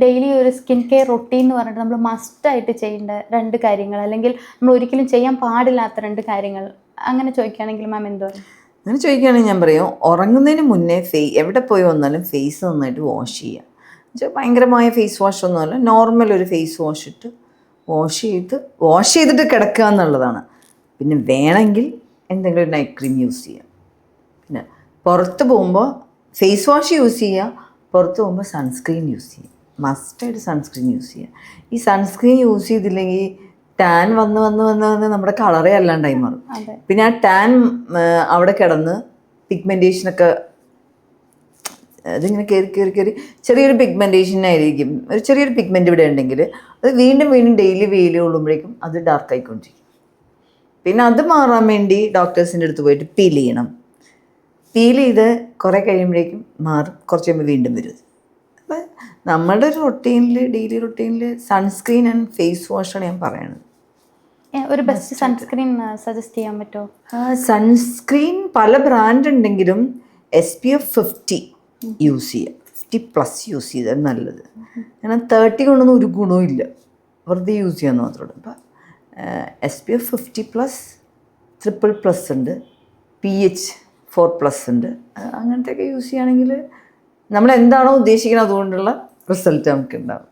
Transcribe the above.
Daily ഒരു skin care routine എന്ന് പറഞ്ഞിട്ട് നമ്മൾ മസ്റ്റായിട്ട് ചെയ്യേണ്ട 2 കാര്യങ്ങൾ, അല്ലെങ്കിൽ നമ്മൾ ഒരിക്കലും ചെയ്യാൻ പാടില്ലാത്ത 2 കാര്യങ്ങൾ, അങ്ങനെ ചോദിക്കുകയാണെങ്കിൽ മാം എന്ത് പറയും? അങ്ങനെ ചോദിക്കുകയാണെങ്കിൽ ഞാൻ പറയും, ഉറങ്ങുന്നതിന് മുന്നേ എവിടെ പോയി വന്നാലും ഫേസ് നന്നായിട്ട് വാഷ് ചെയ്യുക. ഭയങ്കരമായ ഫേസ് വാഷ് ഒന്നുമല്ല, നോർമൽ ഒരു ഫേസ് വാഷ് ഇട്ട് വാഷ് ചെയ്തിട്ട് കിടക്കുക എന്നുള്ളതാണ്. പിന്നെ വേണമെങ്കിൽ എന്തെങ്കിലും ഒരു നൈറ്റ് ക്രീം യൂസ് ചെയ്യാം. പിന്നെ പുറത്ത് പോകുമ്പോൾ ഫേസ് വാഷ് യൂസ് ചെയ്യുക, പുറത്ത് പോകുമ്പോൾ സൺസ്ക്രീൻ യൂസ് ചെയ്യുക. മസ്റ്റായിട്ട് സൺസ്ക്രീൻ യൂസ് ചെയ്യുക. ഈ സൺസ്ക്രീൻ യൂസ് ചെയ്തില്ലെങ്കിൽ ടാൻ വന്ന് നമ്മുടെ കളറേ അല്ലാണ്ടായി മാറും. പിന്നെ ആ ടാൻ അവിടെ കിടന്ന് പിഗ്മെൻറ്റേഷനൊക്കെ അതിങ്ങനെ കയറി ചെറിയൊരു പിഗ്മെൻറ്റേഷനായിരിക്കും. ഒരു ചെറിയൊരു പിഗ്മെൻ്റ് ഇവിടെ ഉണ്ടെങ്കിൽ അത് വീണ്ടും ഡെയിലി വെയിൽ കൊള്ളുമ്പോഴേക്കും അത് ഡാർക്ക് ആയിക്കൊണ്ടിരിക്കും. പിന്നെ അത് മാറാൻ വേണ്ടി ഡോക്ടേഴ്സിൻ്റെ അടുത്ത് പോയിട്ട് പീൽ ചെയ്യണം. പീൽ ചെയ്ത് കുറേ കഴിയുമ്പോഴേക്കും മാറും, കുറച്ച് കഴിയുമ്പോൾ വീണ്ടും വരും. അപ്പോൾ നമ്മളുടെ ഒരു ഡെയിലി റൊട്ടീനിൽ സൺസ്ക്രീൻ ആൻഡ് ഫേസ് വാഷാണ് ഞാൻ പറയണത്. ഒരു ബെസ്റ്റ് സൺസ്ക്രീൻ സജസ്റ്റ് ചെയ്യാൻ പറ്റുമോ? സൺസ്ക്രീൻ പല ബ്രാൻഡ് ഉണ്ടെങ്കിലും SPF 50 യൂസ് ചെയ്യുക. 50+ യൂസ് ചെയ്താൽ നല്ലത്. കാരണം 30 കൊണ്ടൊന്നും ഒരു ഗുണവും ഇല്ല, വെറുതെ യൂസ് ചെയ്യാമെന്ന് മാത്രമേ. അപ്പം SPF 50+, TRIPL+ ഉണ്ട്, PH 4+ ഉണ്ട്. അങ്ങനത്തെയൊക്കെ യൂസ് ചെയ്യുകയാണെങ്കിൽ നമ്മൾ എന്താണോ ഉദ്ദേശിക്കുന്നത് അതുകൊണ്ടുള്ള റിസൾട്ട് നമുക്ക് ഉണ്ടാവും.